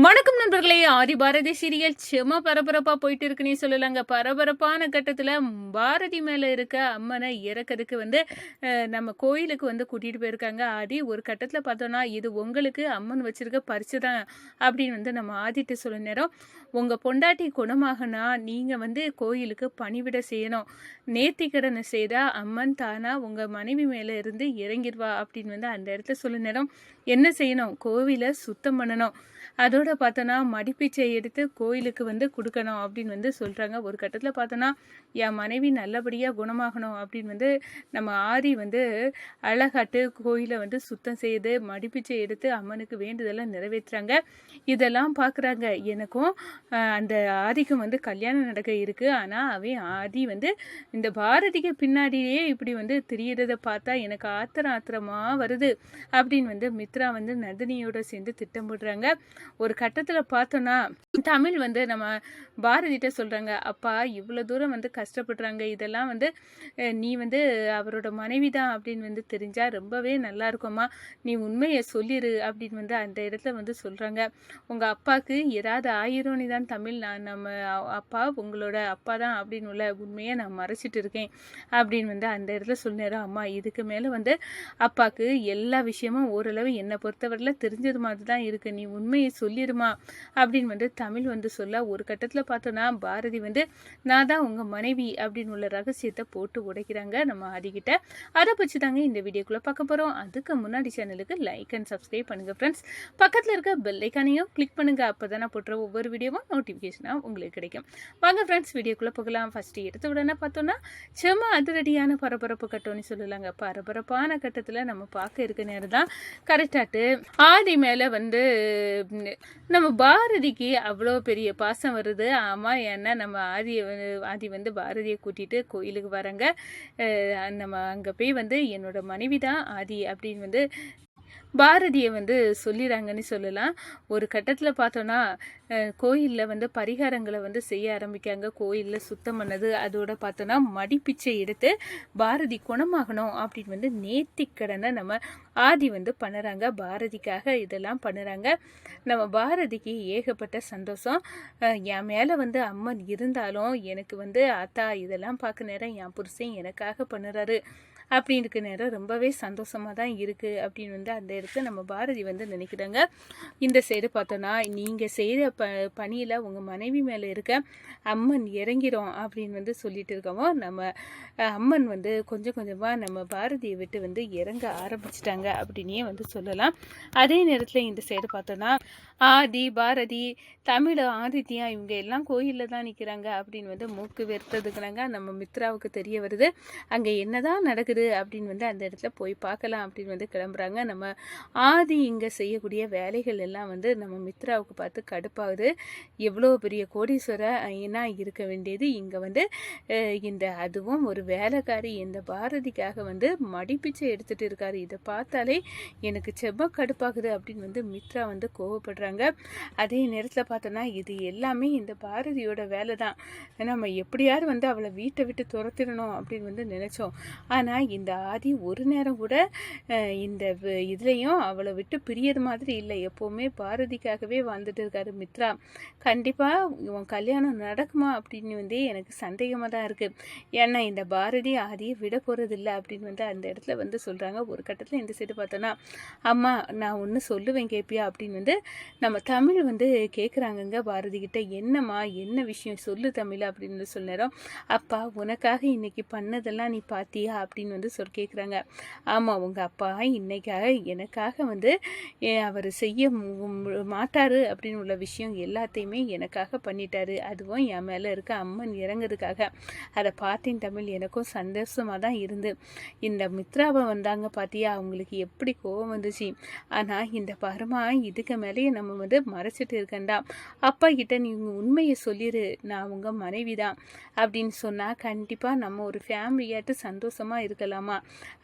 வணக்கம் நண்பர்களே. ஆதி பாரதி சீரியல் செம பரபரப்பா போயிட்டு இருக்குன்னே சொல்லலாங்க. பரபரப்பான கட்டத்துல பாரதி மேல இருக்க அம்மனை இறக்கிறதுக்கு நம்ம கோயிலுக்கு கூட்டிட்டு போயிருக்காங்க ஆதி. ஒரு கட்டத்துல பார்த்தோம்னா, இது உங்களுக்கு அம்மன் வச்சிருக்க பரிசு தான் அப்படின்னு நம்ம ஆதிட்டு சொல்ல நேரம், உங்க பொண்டாட்டி குணமாகனா நீங்க கோயிலுக்கு பணிவிட செய்யணும். நேர்த்திக்கடனை செய்தா அம்மன் தானா உங்க மனைவி மேல இருந்து இறங்கிடுவா அப்படின்னு அந்த இடத்துல சொல்ல நேரம், என்ன செய்யணும்? கோவிலை சுத்தம் பண்ணணும். அதோட பார்த்தோன்னா மடிப்பிச்சை எடுத்து கோயிலுக்கு கொடுக்கணும் அப்படின்னு சொல்கிறாங்க. ஒரு கட்டத்தில் பார்த்தோன்னா, என் மனைவி நல்லபடியாக குணமாகணும் அப்படின்னு நம்ம ஆதி அழகாட்டு கோயிலை சுத்தம் செய்து மடிப்பிச்சை எடுத்து அம்மனுக்கு வேண்டுதெல்லாம் நிறைவேற்றுறாங்க. இதெல்லாம் பார்க்குறாங்க. எனக்கும் அந்த ஆதிக்கும் கல்யாணம் நடக்க இருக்குது. ஆனால் அவன் ஆதி இந்த பாரதிக்கு பின்னாடியே இப்படி திரியறதை பார்த்தா எனக்கு ஆத்திரமாக வருது அப்படின்னு மித்ரா நந்தினியோட சேர்ந்து திட்டம் போடுறாங்க. ஒரு கட்டத்தில் பார்த்தோன்னா தமிழ் நம்ம பாரதிட்ட சொல்கிறாங்க, அப்பா இவ்வளோ தூரம் கஷ்டப்படுறாங்க, இதெல்லாம் நீ அவரோட மனைவி தான் அப்படின்னு தெரிஞ்சா ரொம்பவே நல்லா இருக்கும்மா, நீ உண்மையை சொல்லிடு அப்படின்னு அந்த இடத்துல சொல்கிறாங்க. உங்கள் அப்பாவுக்கு ஏதாவது ஆயிரோனி தான் தமிழ், நான் நம்ம அப்பா உங்களோட அப்பா தான் அப்படின்னு உள்ள உண்மையை நான் மறைச்சிட்டு இருக்கேன் அப்படின்னு அந்த இடத்துல சொன்னேன். அம்மா இதுக்கு மேலே அப்பாவுக்கு எல்லா விஷயமும் ஓரளவு என்னை பொறுத்தவரையில் தெரிஞ்சது மாதிரி தான் இருக்குது, நீ உண்மையை சொல்லிடுமா அப்படின்னு தமிழ் சொல்ல, ஒரு கட்டத்தில் பார்த்தோன்னா பாரதி நான் தான் உங்கள் மனைவி அப்படின்னு உள்ள ரகசியத்தை போட்டு உடைக்கிறாங்க நம்ம ஆதிக்கிட்ட. அதை பற்றி தாங்க இந்த வீடியோக்குள்ளே பார்க்க போகிறோம். அதுக்கு முன்னாடி சேனலுக்கு லைக் அண்ட் சப்ஸ்கிரைப் பண்ணுங்கள் ஃப்ரெண்ட்ஸ். பக்கத்தில் இருக்க பெல் ஐக்கானையும் கிளிக் பண்ணுங்கள். அப்போ தான் நான் போட்டுற ஒவ்வொரு வீடியோவும் நோட்டிஃபிகேஷனாக உங்களுக்கு கிடைக்கும். வாங்க ஃப்ரெண்ட்ஸ் வீடியோக்குள்ளே போகலாம். ஃபஸ்ட்டு எடுத்த உடனே பார்த்தோன்னா செம அதிரடியான பரபரப்பு கட்டோன்னு சொல்லலாங்க. பரபரப்பான கட்டத்தில் நம்ம பார்க்க இருக்க நேரம் தான் கரெக்டாட்டு ஆதி மேலே நம்ம பாரதிக்கு அவ்வளோ பெரிய பாசம் வருது. ஆமாம், ஏன்னா நம்ம ஆதி பாரதியை கூட்டிகிட்டு கோயிலுக்கு வராங்க. நம்ம அங்கே போய் என்னோட மனைவி தான் ஆதி அப்படின்னு பாரதியை சொல்லிடுறாங்கன்னு சொல்லலாம். ஒரு கட்டத்தில் பார்த்தோன்னா கோயிலில் பரிகாரங்களை செய்ய ஆரம்பிக்காங்க. கோயிலில் சுத்தம் பண்ணது, அதோட பார்த்தோன்னா மடிப்பிச்சை எடுத்து பாரதி குணமாகணும் அப்படின்னு நேர்த்திக்கடனை நம்ம ஆதி பண்ணுறாங்க. பாரதிக்காக இதெல்லாம் பண்ணுறாங்க. நம்ம பாரதிக்கு ஏகப்பட்ட சந்தோஷம். என் மேலே அம்மன் இருந்தாலும் எனக்கு அத்தா இதெல்லாம் பார்க்க நேரம் என் புருஷன் எனக்காக பண்ணுறாரு அப்படின்னு நேரம் ரொம்பவே சந்தோஷமாக தான் இருக்குது அப்படின்னு அந்த இடத்துல நம்ம பாரதி நினைக்கிறாங்க. இந்த சைடு பார்த்தோன்னா, நீங்கள் செய்கிற பணியில் உங்கள் மனைவி மேலே இருக்க அம்மன் இறங்கிடும் அப்படின்னு சொல்லிட்டு இருக்கோமோ, நம்ம அம்மன் கொஞ்சம் கொஞ்சமாக நம்ம பாரதியை விட்டு இறங்க ஆரம்பிச்சிட்டாங்க அப்படின்னே சொல்லலாம். அதே நேரத்தில் இந்த சைடு பார்த்தோன்னா ஆதி பாரதி தமிழ் ஆதித்யா இவங்க எல்லாம் கோயிலில் தான் நிற்கிறாங்க அப்படின்னு மூக்கு வெறுத்ததுக்குறாங்க. நம்ம மித்ராவுக்கு தெரிய வருது. அங்கே என்னதான் நடக்குது அப்படின்னு அந்த இடத்துல போய் பார்க்கலாம் அப்படின்னு கிளம்புறாங்க. நம்ம ஆதி இங்கே செய்யக்கூடிய வேலைகள் எல்லாம் நம்ம மித்ராவுக்கு பார்த்து கடுப்பாகுது. எவ்வளோ பெரிய கோடீஸ்வர ஐயனா இருக்க வேண்டியது இங்கே இந்த அதுவும் ஒரு வேலைக்காரி இந்த பாரதிக்காக மடிப்பிச்சை எடுத்துகிட்டு இருக்காரு. இதை பார்த்தாலே எனக்கு செம்ம கடுப்பாகுது அப்படின்னு மித்ரா கோவப்படுறாங்க. அதே நேரத்தில் பார்த்தோன்னா இது எல்லாமே இந்த பாரதியோட வேலை தான். நம்ம எப்படியாவது அவளை வீட்டை விட்டு துரத்திடணும் அப்படின்னு நினச்சோம். ஆனால் இந்த ஆதி ஒரு நேரம் கூட இந்த இதுலேயும் அவளை விட்டு பிரியது மாதிரி இல்லை. எப்போவுமே பாரதிக்காகவே வாழ்ந்துட்டு இருக்காரு மித்ரா. கண்டிப்பாக இவன் கல்யாணம் நடக்குமா அப்படின்னு எனக்கு சந்தேகமாக தான் இருக்குது. ஏன்னா இந்த பாரதி ஆதியை விட போகிறது இல்லை அப்படின்னு அந்த இடத்துல சொல்கிறாங்க. ஒரு கட்டத்தில் இந்த சைடு பார்த்தோன்னா, அம்மா நான் ஒன்று சொல்லுவேன் கேட்பியா அப்படின்னு நம்ம தமிழ் கேட்குறாங்கங்க பாரதி கிட்ட. என்னம்மா என்ன விஷயம் சொல்லு தமிழ் அப்படின்னு சொன்னோம். அப்பா உனக்காக இன்னைக்கு பண்ணதெல்லாம் நீ பார்த்தியா அப்படின்னு கேட்குறாங்க. ஆமாம், உங்கள் அப்பா இன்னைக்காக எனக்காக அவர் செய்ய மாட்டார் அப்படின்னு உள்ள விஷயம் எல்லாத்தையுமே எனக்காக பண்ணிட்டாரு. அதுவும் என் மேலே இருக்க அம்மன் இறங்குறதுக்காக. அதை பார்த்தேன் தமிழ், எனக்கும் சந்தோஷமாக தான் இருந்து. இந்த மித்ராவை வந்தாங்க பார்த்தியா, அவங்களுக்கு எப்படி கோபம் வந்துச்சு. ஆனால் இந்த பரமா இதுக்கு மேலேயே நம்ம மறைச்சிட்டு இருக்கேன்டா. அப்பா கிட்ட நீ உண்மையை சொல்லிடு, நான் உங்கள் மனைவி தான் அப்படின்னு சொன்னால் கண்டிப்பாக நம்ம ஒரு ஃபேமிலியாட்டு சந்தோஷமாக இருக்க இருக்கலாமா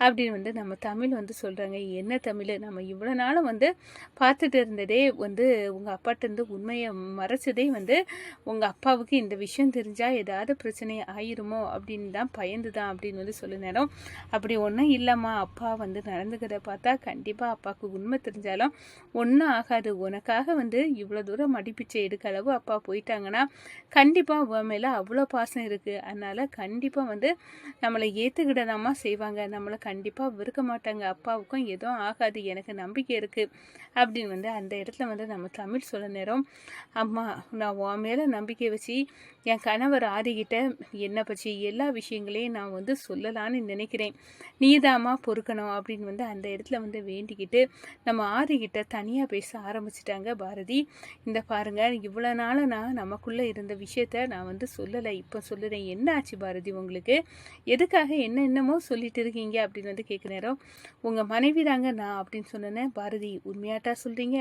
அப்படின்னு வந்து நம்ம தமிழ் வந்து சொல்கிறாங்க. என்ன தமிழ், நம்ம இவ்வளோ நாளும் வந்து பார்த்துட்டு இருந்ததே வந்து உங்கள் அப்பாட்டேருந்து உண்மையை மறைச்சதே வந்து உங்கள் அப்பாவுக்கு இந்த விஷயம் தெரிஞ்சால் ஏதாவது பிரச்சனை ஆயிருமோ அப்படின்னு தான் பயந்து தான் அப்படின்னு வந்து சொல்ல நேரம். அப்படி ஒன்றும் இல்லைம்மா, அப்பா வந்து நடந்துக்கிறத பார்த்தா கண்டிப்பாக அப்பாவுக்கு உண்மை தெரிஞ்சாலும் ஒன்றும் ஆகாது. உனக்காக வந்து இவ்வளோ தூரம் மடிப்பிச்சை எடுக்க அளவு அப்பா போயிட்டாங்கன்னா கண்டிப்பாக உன் மேலே அவ்வளோ பாசம் இருக்குது. அதனால் கண்டிப்பாக வந்து நம்மளை ஏற்றுக்கிடதாம்மா செய்வாங்க. நம்மளை கண்டிப்பாக வெறுக்க மாட்டாங்க. அப்பாவுக்கும் எதுவும் ஆகாது, எனக்கு நம்பிக்கை இருக்குது அப்படின்னு வந்து அந்த இடத்துல வந்து நம்ம தமிழ் சொல்ல நேரம். அம்மா, நான் உன் மேலே நம்பிக்கை வச்சு என் கணவர் ஆதிக்கிட்ட என்னை பற்றி எல்லா விஷயங்களையும் நான் வந்து சொல்லலான்னு நினைக்கிறேன். நீதாம்மா பொறுக்கணும் அப்படின்னு வந்து அந்த இடத்துல வந்து வேண்டிக்கிட்டு நம்ம ஆதிக்கிட்ட தனியாக பேச ஆரம்பிச்சிட்டாங்க பாரதி. இந்த பாருங்க, இவ்வளோ நாள் நான் நமக்குள்ளே இருந்த விஷயத்த நான் வந்து சொல்லலை, இப்போ சொல்லுறேன். என்ன ஆச்சு பாரதி உங்களுக்கு? எதுக்காக என்னமோ சொல்லிட்டு இருக்கீங்க அப்படின்னு வந்து கேட்க நேரம். உங்கள் மனைவி தாங்க நான் அப்படின்னு சொன்னேன். பாரதி, உண்மையாட்டா சொல்கிறீங்க?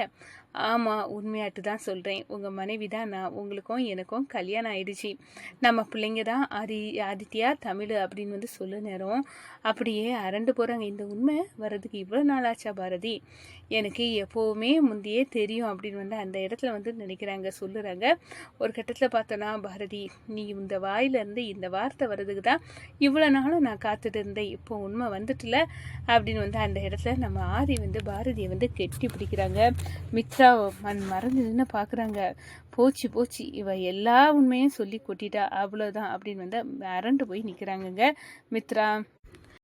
ஆமாம், உண்மையாட்டு தான் சொல்கிறேன். உங்கள் மனைவி தான் நான். உங்களுக்கும் எனக்கும் கல்யாணம் ஆயிடுச்சு. நம்ம பிள்ளைங்க தான் ஆதித்யா, தமிழ் அப்படின்னு வந்து சொல்ல நேரம் அப்படியே அரண்டு போகிறாங்க. இந்த உண்மை வர்றதுக்கு இவ்வளோ நாள் ஆச்சா பாரதி? எனக்கு எப்போவுமே முந்தையே தெரியும் அப்படின்னு வந்து அந்த இடத்துல வந்து நினைக்கிறாங்க, சொல்லுறாங்க. ஒரு கட்டத்தில் பார்த்தோன்னா, பாரதி, நீ இந்த வாயிலிருந்து இந்த வார்த்தை வர்றதுக்கு தான் இவ்வளோ நாளும் நான் காத்துட்டு இருந்தேன். இப்போ உண்மை வந்துட்டுல அப்படின்னு வந்து அந்த இடத்துல நம்ம ஆதி வந்து பாரதியை வந்து கெட்டி பிடிக்கிறாங்க. மித்ரா மறந்து நின்று பார்க்குறாங்க. போச்சு போச்சு, இவ எல்லா உண்மையும் சொல்லி கொட்டிட்டா, அவ்வளோதான் அப்படின்னு வந்து அரண்டு போய் நிற்கிறாங்கங்க மித்ரா.